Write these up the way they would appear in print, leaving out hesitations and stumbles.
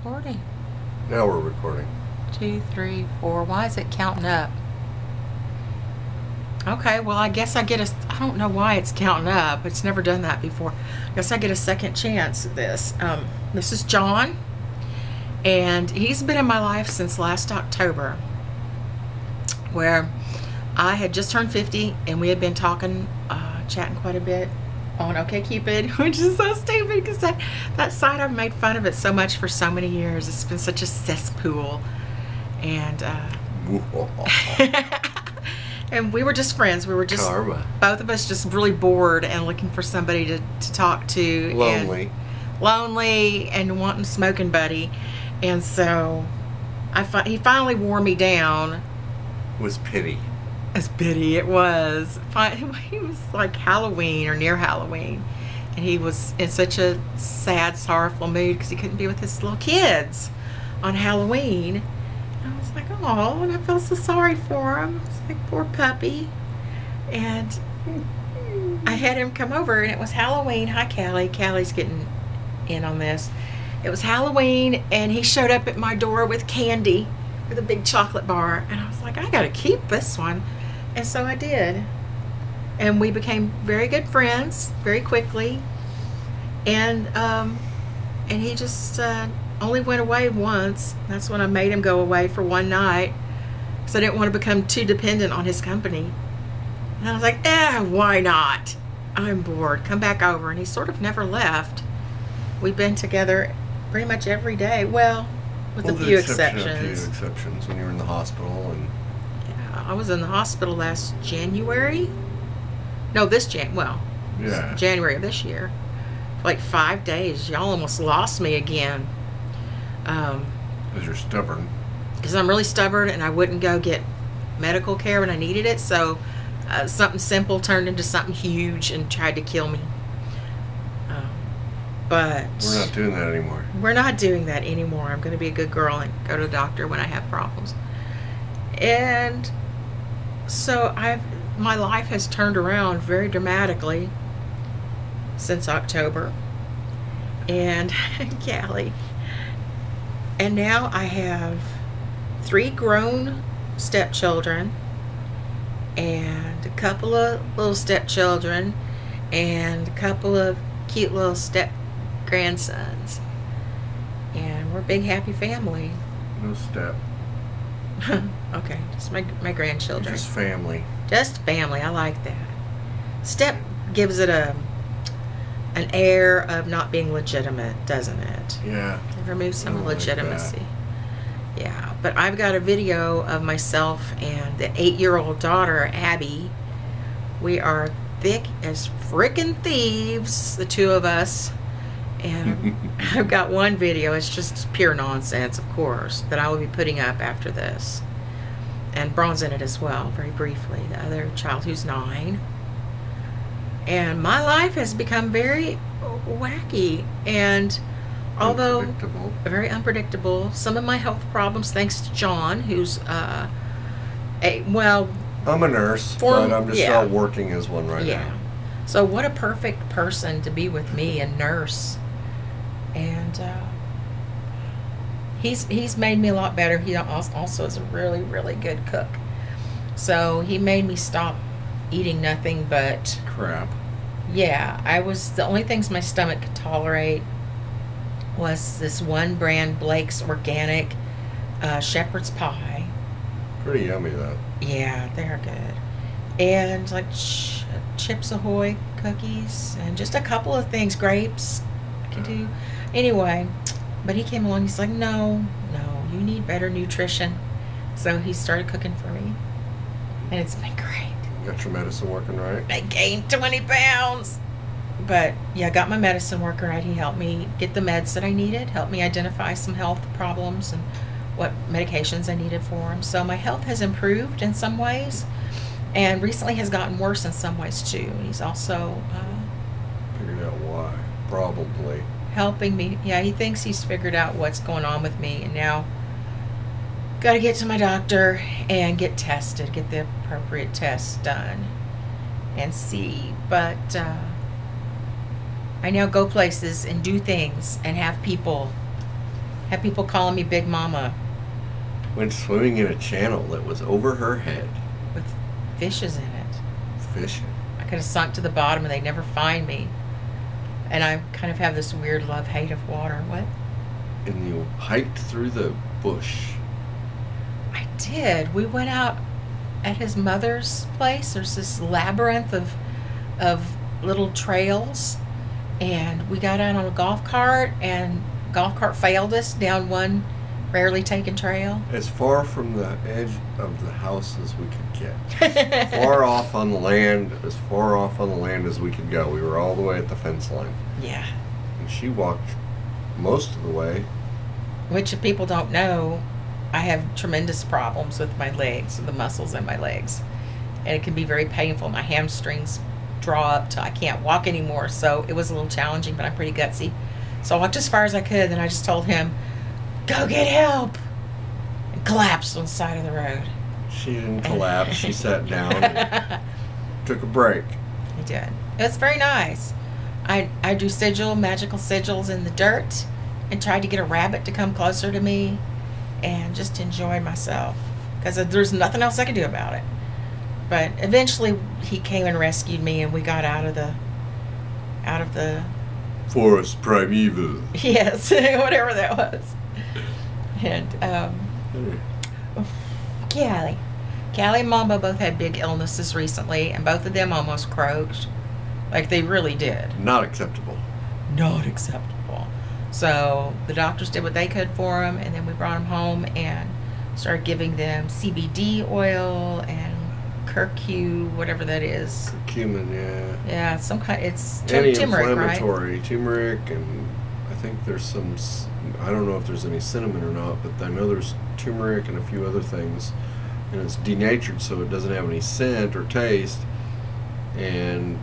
recording. Now we're recording. 2, 3, 4. Why is it counting up? Okay, well, I guess I get a... I don't know why it's counting up. It's never done that before. I guess I get a second chance at this. This is John, and he's been in my life since last October, where I had just turned 50, and we had been talking, chatting quite a bit on OkCupid, which is so stupid because that site, I've made fun of it so much for so many years. It's been such a cesspool, and and we were just friends. We were just Karma. Both of us just really bored and looking for somebody to talk to. Lonely and wanting a smoking buddy. And so he finally wore me down. It was pity. As pity it was. He was like Halloween or near Halloween, and he was in such a sad, sorrowful mood because he couldn't be with his little kids on Halloween. And I was like, oh, and I felt so sorry for him. It's like, poor puppy. And I had him come over, and it was Halloween. Hi, Callie. Callie's getting in on this. It was Halloween, and he showed up at my door with candy, with a big chocolate bar, and I was like, I gotta keep this one. And so I did, and we became very good friends very quickly. And he just only went away once. That's when I made him go away for one night because I didn't want to become too dependent on his company. And I was like, why not? I'm bored, come back over. And he sort of never left. We've been together pretty much every day, with a few exceptions. A few exceptions when you were in the hospital. And I was in the hospital last January. No, January of this year. For like 5 days. Y'all almost lost me again. Because you're stubborn. Because I'm really stubborn, and I wouldn't go get medical care when I needed it. So something simple turned into something huge and tried to kill me. But we're not doing that anymore. We're not doing that anymore. I'm going to be a good girl and go to the doctor when I have problems. And so my life has turned around very dramatically since October. And Callie. And now I have 3 grown stepchildren and a couple of little stepchildren and a couple of cute little grandsons, and we're a big happy family. No step. Okay, just my grandchildren. Just family. Just family. I like that. Step gives it an air of not being legitimate, doesn't it? Yeah. It removes some like legitimacy. Yeah, but I've got a video of myself and the 8-year-old daughter, Abby. We are thick as frickin' thieves, the two of us. And I've got one video, it's just pure nonsense, of course, that I will be putting up after this. And Braun's in it as well, very briefly, the other child who's 9. And my life has become very wacky, and although very unpredictable, some of my health problems, thanks to John, who's I'm a nurse, but I'm just not working as one right now. So what a perfect person to be with me, a nurse. And he's made me a lot better. He also is a really, really good cook. So he made me stop eating nothing but crap. Yeah, the only things my stomach could tolerate was this one brand, Blake's Organic shepherd's pie. Pretty yummy though. Yeah, they're good. And like Chips Ahoy cookies and just a couple of things, grapes I can do. Anyway, but he came along, he's like, no, you need better nutrition. So he started cooking for me, and it's been great. Got your medicine working right? I gained 20 pounds. But yeah, I got my medicine working right. He helped me get the meds that I needed, helped me identify some health problems and what medications I needed for him. So my health has improved in some ways, and recently has gotten worse in some ways too. He's also figured out why, probably helping me. Yeah, he thinks he's figured out what's going on with me, and now got to get to my doctor and get tested, get the appropriate tests done and see. But I now go places and do things and have people Had people calling me Big Mama. Went swimming in a channel that was over her head. With fishes in it. Fishing. I could have sunk to the bottom and they'd never find me. And I kind of have this weird love-hate of water. What? And you hiked through the bush. I did. We went out at his mother's place. There's this labyrinth of little trails. And we got out on a golf cart, and golf cart failed us down one rarely taken trail. As far from the edge of the house as we could get. Far off on the land, as far off on the land as we could go. We were all the way at the fence line. Yeah. And she walked most of the way. Which, if people don't know, I have tremendous problems with my legs, the muscles in my legs. And it can be very painful. My hamstrings draw up till I can't walk anymore. So it was a little challenging, but I'm pretty gutsy. So I walked as far as I could, then I just told him, "Go get help!" And collapsed on the side of the road. She didn't collapse. She sat down and took a break. I did. It's very nice. I do magical sigils in the dirt, and tried to get a rabbit to come closer to me, and just enjoyed myself because there's nothing else I could do about it. But eventually, he came and rescued me, and we got out of the Forest primeval. yes, whatever that was. And Callie and Mamba both had big illnesses recently, and both of them almost croaked. Like they really did. Not acceptable. Not acceptable. So the doctors did what they could for them, and then we brought them home and started giving them CBD oil and curcu, whatever that is. Curcumin, yeah. Yeah, some kind. It's turmeric, right? Anti-inflammatory, turmeric, and I think there's some. I don't know if there's any cinnamon or not, but I know there's turmeric and a few other things, and it's denatured so it doesn't have any scent or taste. And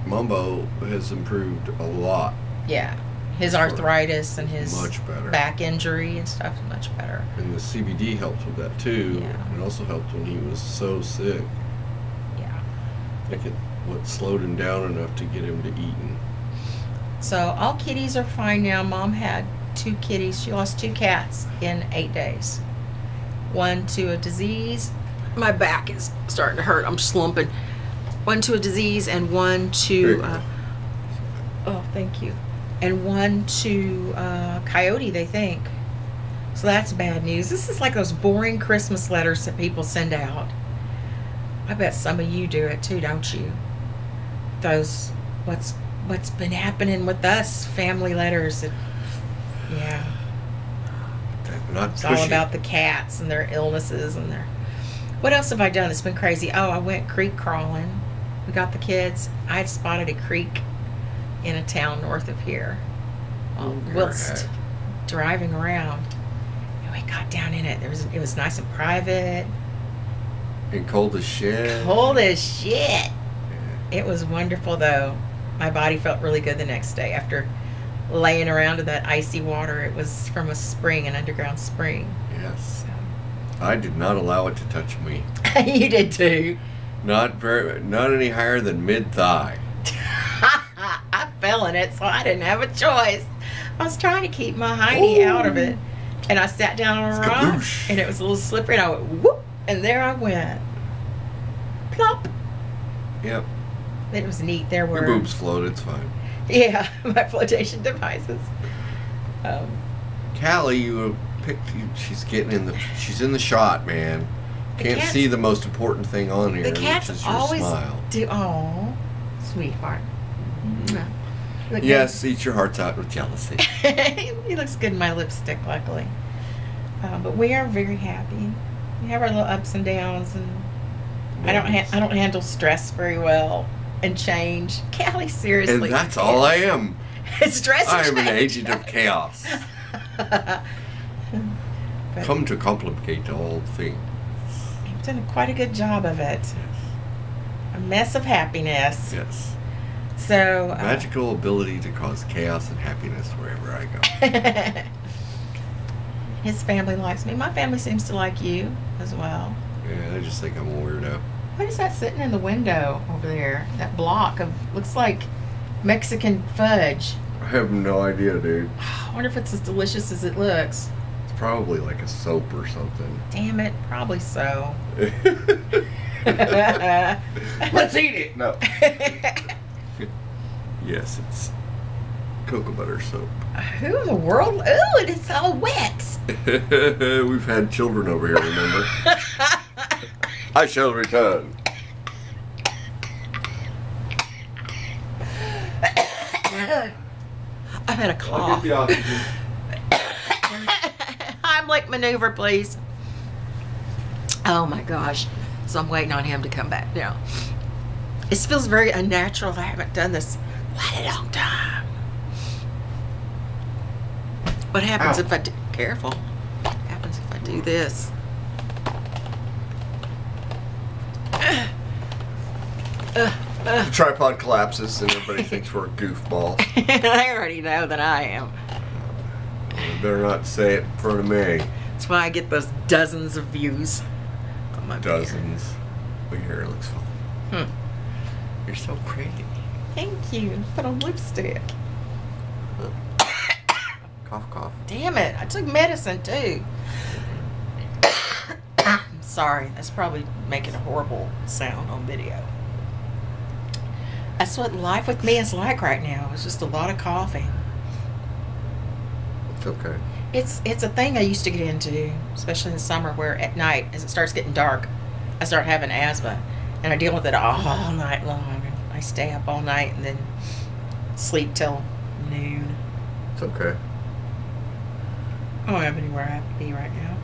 Mumbo has improved a lot. Yeah, his arthritis and his much better. Back injury and stuff is much better. And the CBD helped with that too. Yeah. It also helped when he was so sick. Yeah. I think what slowed him down enough to get him to eating. So all kitties are fine now. Mom had 2 kitties. She lost 2 cats in 8 days. One to a disease. My back is starting to hurt. I'm slumping. One to a disease and one to oh, thank you. And one to coyote, they think. So that's bad news. This is like those boring Christmas letters that people send out. I bet some of you do it too, don't you? Those what's been happening with us family letters. Yeah. It's all about the cats and their illnesses and their. What else have I done that's been crazy? Oh, I went creek crawling. We got the kids. I had spotted a creek in a town north of here. Whilst driving around, and we got down in it. It was nice and private. And cold as shit. Cold as shit. Yeah. It was wonderful though. My body felt really good the next day after laying around in that icy water. It was from a spring, an underground spring. Yes. So. I did not allow it to touch me. You did too. Not any higher than mid-thigh. I fell in it, so I didn't have a choice. I was trying to keep my hiney out of it, and I sat down on a rock, and it was a little slippery, and I went whoop, and there I went, plop. Yep. It was neat. There were your boobs float. It's fine. Yeah, my flotation devices. Callie, you picked. She's in the shot, man. Can't see the most important thing on here, the cats which is your always smile. Oh, sweetheart. Mm-hmm. Yes, eat your hearts out with jealousy. He looks good in my lipstick, luckily. But we are very happy. We have our little ups and downs, and I don't handle stress very well and change. Callie, seriously. And that's all I am. Stress. I am an agent of chaos. Come to complicate all things. You've done quite a good job of it. Yes. A mess of happiness. Yes. So magical ability to cause chaos and happiness wherever I go. His family likes me. My family seems to like you as well. Yeah, they just think I'm a weirdo. What is that sitting in the window over there? That block of looks like Mexican fudge. I have no idea, dude. I wonder if it's as delicious as it looks. It's probably like a soap or something. Damn it, probably so. Let's eat it. No. Yes, it's cocoa butter soap. Who in the world? Ooh, it is all wet. We've had children over here, remember? I shall return. I've had a cough. I'll get the oxygen. Heimlich maneuver, please. Oh my gosh. So I'm waiting on him to come back now. It feels very unnatural. I haven't done this quite a long time. What happens if I do? Careful. What happens if I do this? The tripod collapses and everybody thinks we're a goofball. I already know that I am. You better not say it in front of me. That's why I get those dozens of views on my Dozens. But your hair looks fine. You're so pretty. Thank you. Put on lipstick. Cough, cough. Damn it. I took medicine too. I'm sorry. That's probably making a horrible sound on video. That's what life with me is like right now. It's just a lot of coughing. It's okay. It's a thing I used to get into, especially in the summer, where at night, as it starts getting dark, I start having asthma, and I deal with it all night long. I stay up all night and then sleep till noon. It's okay. I don't have anywhere I have to be right now.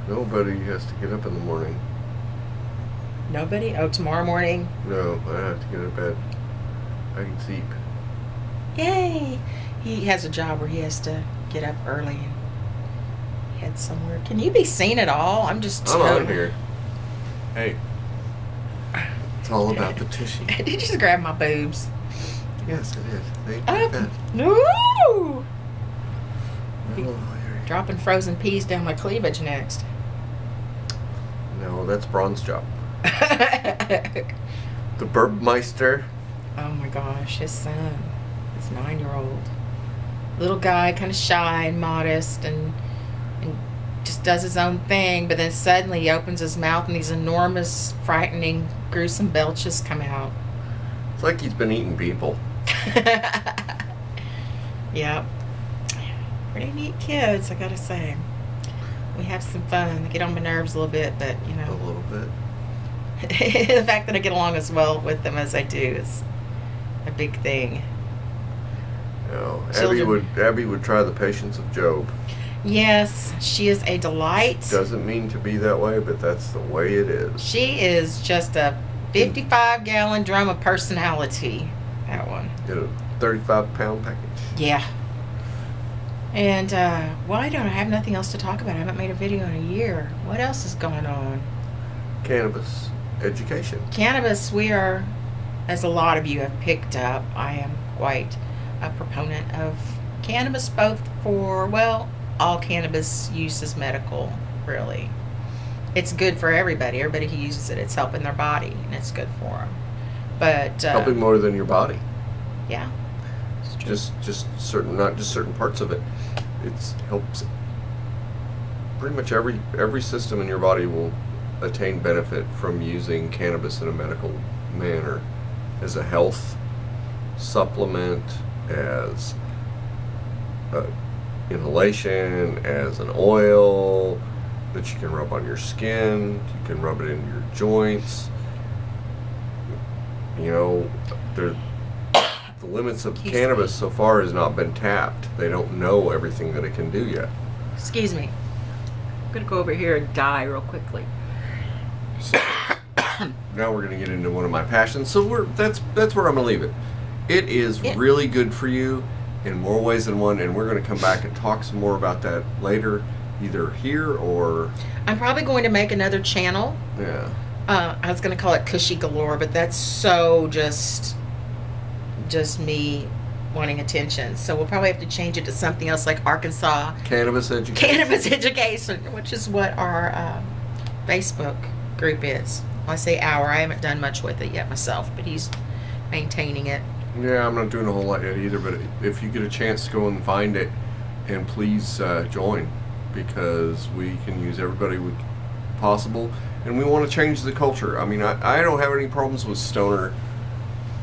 Nobody has to get up in the morning. Nobody? Oh, tomorrow morning? No, I have to get to bed. I can sleep. Yay! He has a job where he has to get up early and head somewhere. Can you be seen at all? I'm just I'm on here. Hey. It's all about the Tushy. Did you just grab my boobs? Yes, it is. They take that. No! Oh, Dropping frozen peas down my cleavage next. no, that's Braun's job. The Burpmeister. Oh my gosh, his son, his 9-year-old. Little guy, kind of shy and modest and just does his own thing, but then suddenly he opens his mouth and these enormous, frightening, gruesome belches come out. It's like he's been eating people. Yep. Pretty neat kids, I gotta say. We have some fun. They get on my nerves a little bit, but you know. A little bit. The fact that I get along as well with them as I do is a big thing. No, Children. Abby would try the patience of Job. Yes, she is a delight. Doesn't mean to be that way, but that's the way it is. She is just a 55-gallon drum of personality. That one. Get a 35-pound package. Yeah. And why don't I have nothing else to talk about? I haven't made a video in a year. What else is going on? Cannabis education. Cannabis, we are, as a lot of you have picked up, I am quite a proponent of cannabis, both for, well, all cannabis use is medical, really. It's good for everybody. Everybody who uses it, it's helping their body, and it's good for them. But Helping more than your body. yeah, Just certain, not just certain parts of it. It helps. Pretty much every system in your body will attain benefit from using cannabis in a medical manner, as a health supplement, as inhalation, as an oil that you can rub on your skin. You can rub it into your joints. You know, the limits of cannabis so far has not been tapped. They don't know everything that it can do yet. excuse me. I'm gonna go over here and die real quickly. So now we're going to get into one of my passions. So that's where I'm going to leave it. It is really good for you in more ways than one, and we're going to come back and talk some more about that later, either here or... I'm probably going to make another channel. Yeah. I was going to call it TushyGalore, but that's so just me wanting attention. So we'll probably have to change it to something else like Arkansas Cannabis education. Cannabis Education, which is what our Facebook group is. When I say our, I haven't done much with it yet myself, but he's maintaining it Yeah, I'm not doing a whole lot yet either, but if you get a chance to go and find it, and please join, because we can use everybody possible, and we want to change the culture. I mean, I don't have any problems with stoner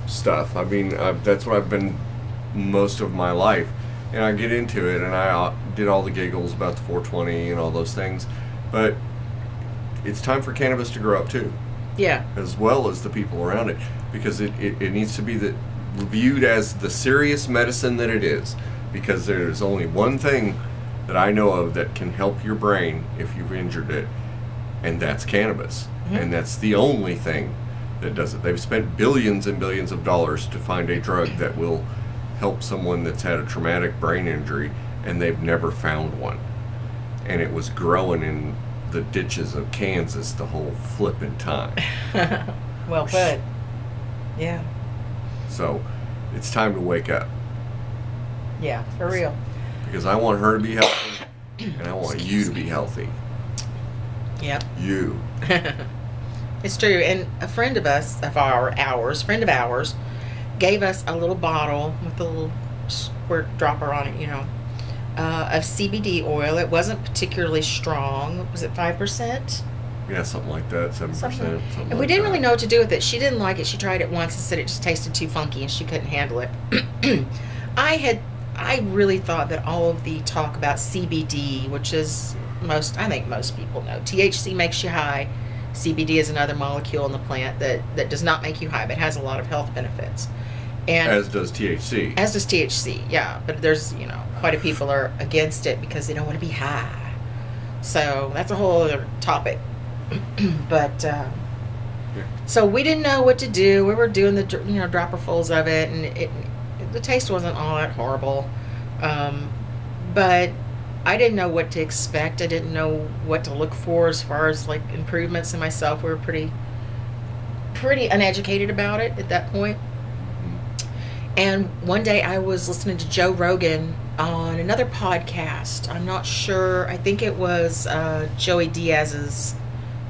stuff. I mean, that's what I've been most of my life, and I get into it, and I did all the giggles about the 420 and all those things, but it's time for cannabis to grow up too. Yeah. As well as the people around it, because it needs to be viewed as the serious medicine that it is, because there's only one thing that I know of that can help your brain if you've injured it, and that's cannabis. Mm-hmm. And that's the only thing that does it. They've spent billions and billions of dollars to find a drug that will help someone that's had a traumatic brain injury, and they've never found one. And it was growing in the ditches of Kansas the whole flipping time. Well put. Yeah. So it's time to wake up. Yeah, for real. Because I want her to be healthy, and I want you to be healthy. Yep. You. It's true. And a friend of ours, gave us a little bottle with a little squirt dropper on it, of CBD oil. It wasn't particularly strong. Was it 5%? Yeah, something like that, 7%. And we didn't really know what to do with it. She didn't like it. She tried it once and said it just tasted too funky and she couldn't handle it. I really thought that all of the talk about CBD, which is I think most people know, THC makes you high. CBD is another molecule in the plant that does not make you high, but has a lot of health benefits. And as does THC. As does THC, yeah. But there's, quite a few people are against it because they don't want to be high. So that's a whole other topic. But so we didn't know what to do. We were doing the dropperfuls of it, and the taste wasn't all that horrible. But I didn't know what to expect. I didn't know what to look for as far as like improvements in myself. We were pretty uneducated about it at that point. And one day I was listening to Joe Rogan on another podcast. I'm not sure. I think it was Joey Diaz's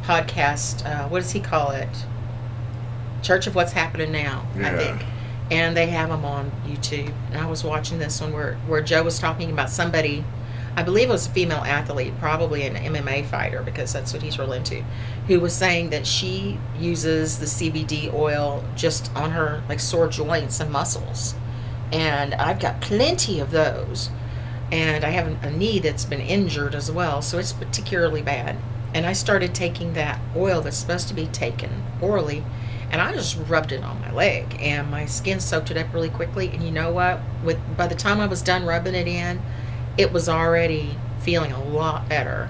podcast. What does he call it? Church of What's Happening Now, yeah. I think. And they have them on YouTube. And I was watching this one where Joe was talking about somebody, I believe it was a female athlete, probably an MMA fighter, because that's what he's real into, who was saying that she uses the CBD oil just on her like sore joints and muscles. And I've got plenty of those. And I have a knee that's been injured as well, so it's particularly bad. And I started taking that oil that's supposed to be taken orally, and I just rubbed it on my leg, and my skin soaked it up really quickly. And you know what? By the time I was done rubbing it in, it was already feeling a lot better.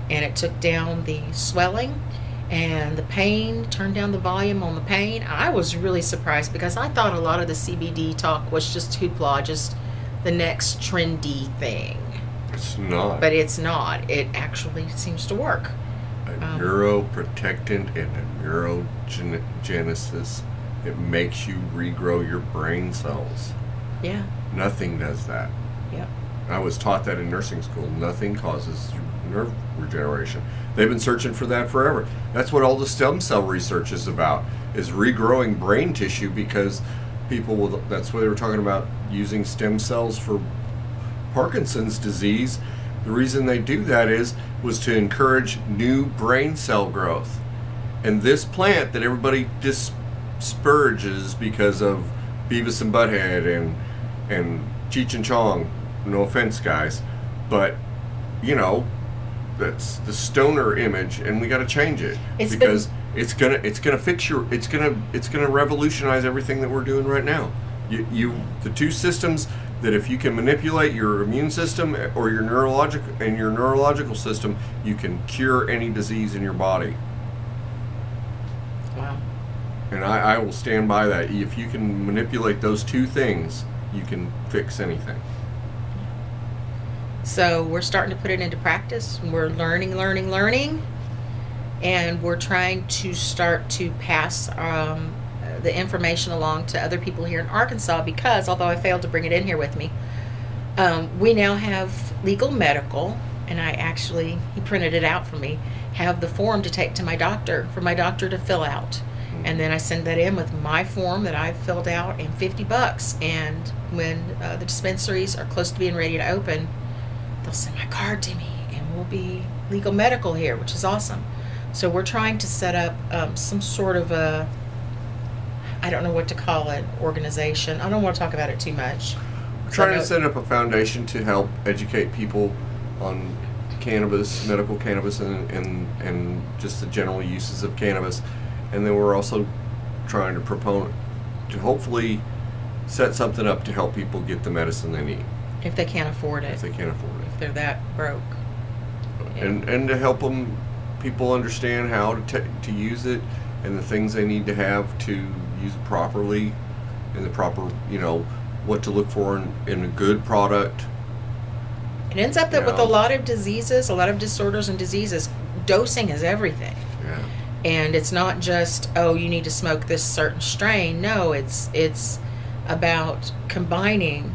And it took down the swelling and the pain, turned down the volume on the pain. I was really surprised because I thought a lot of the CBD talk was just hoopla, just the next trendy thing. It's not. But it's not. It actually seems to work. A neuroprotectant and a neurogenesis. It makes you regrow your brain cells. Yeah. Nothing does that. Yep. I was taught that in nursing school. Nothing causes nerve regeneration. They've been searching for that forever. That's what all the stem cell research is about, is regrowing brain tissue, because that's what they were talking about, using stem cells for Parkinson's disease. The reason they do that was to encourage new brain cell growth. And this plant that everybody disparages because of Beavis and Butthead and Cheech and Chong, no offense guys, but that's the stoner image, and we got to change it, because it's gonna revolutionize everything that we're doing right now. The two systems that if you can manipulate your immune system or your neurological system, you can cure any disease in your body. Wow. And I will stand by that. If you can manipulate those two things, you can fix anything. So we're starting to put it into practice. We're learning, and we're trying to start to pass the information along to other people here in Arkansas, because although I failed to bring it in here with me, we now have legal medical, and he printed it out for me, have the form to take to my doctor, for my doctor to fill out. And then I send that in with my form that I've filled out and $50. And when the dispensaries are close to being ready to open, they'll send my card to me, and we'll be legal medical here, which is awesome. So we're trying to set up some sort of a, I don't know what to call it, organization. I don't want to talk about it too much. We're trying to set up a foundation to help educate people on cannabis, medical cannabis, and just the general uses of cannabis. And then we're also trying to hopefully set something up to help people get the medicine they need. If they can't afford it. If they can't afford it. If they're that broke. Yeah. And to help people understand how to use it and the things they need to have to use it properly, and the proper, what to look for in a good product. It ends up that with a lot of diseases, a lot of disorders and diseases, dosing is everything. Yeah. And it's not just, oh, you need to smoke this certain strain. No, it's about combining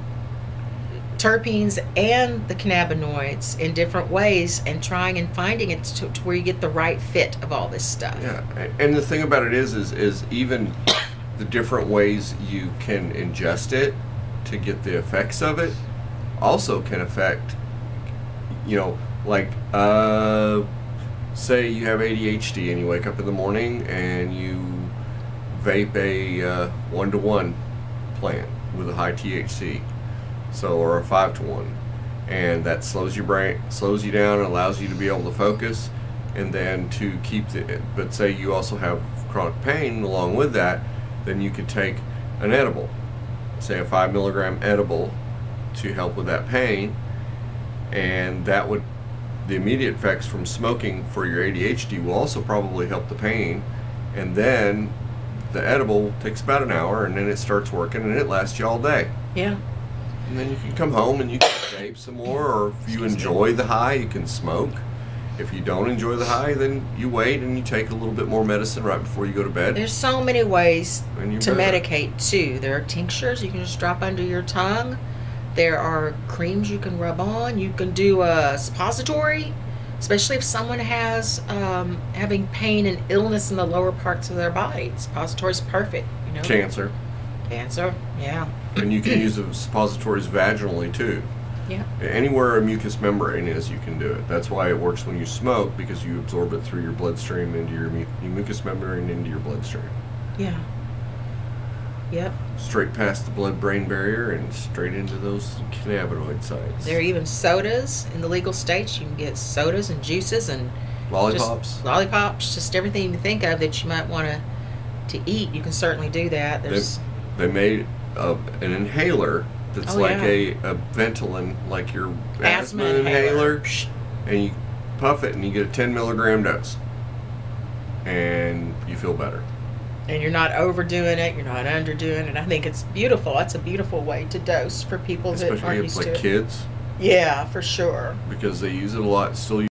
terpenes and the cannabinoids in different ways and trying and finding it to where you get the right fit of all this stuff. Yeah, and the thing about it is even the different ways you can ingest it to get the effects of it also can affect, like say you have ADHD and you wake up in the morning and you vape a 1-to-1 plant with a high THC, or a 5-to-1, and that slows your brain, slows you down, and allows you to be able to focus, and then to keep but say you also have chronic pain along with that, then you could take an edible, say a 5-milligram edible, to help with that pain, and that would, the immediate effects from smoking for your ADHD will also probably help the pain, and then the edible takes about an hour, and then it starts working, and it lasts you all day. Yeah. And then you can come home and you can vape some more, or if you enjoy the high, you can smoke. If you don't enjoy the high, then you wait and you take a little bit more medicine right before you go to bed. There's so many ways to medicate too. There are tinctures you can just drop under your tongue. There are creams you can rub on. You can do a suppository, especially if someone has having pain and illness in the lower parts of their body. Suppository is perfect. Cancer, yeah. And you can use the suppositories vaginally too. Yeah. Anywhere a mucous membrane is, you can do it. That's why it works when you smoke, because you absorb it through your bloodstream into your mucous membrane into your bloodstream. Yeah. Yep. Straight past the blood-brain barrier and straight into those cannabinoid sites. There are even sodas in the legal states. You can get sodas and juices and lollipops. Just everything you can think of that you might want to eat. You can certainly do that. They made an inhaler that's a Ventolin, like your asthma inhaler, and you puff it and you get a 10-milligram dose, and you feel better. And you're not overdoing it, you're not underdoing it. I think it's beautiful. That's a beautiful way to dose for people that aren't used to it. Especially kids. Yeah, for sure. Because they use it a lot, still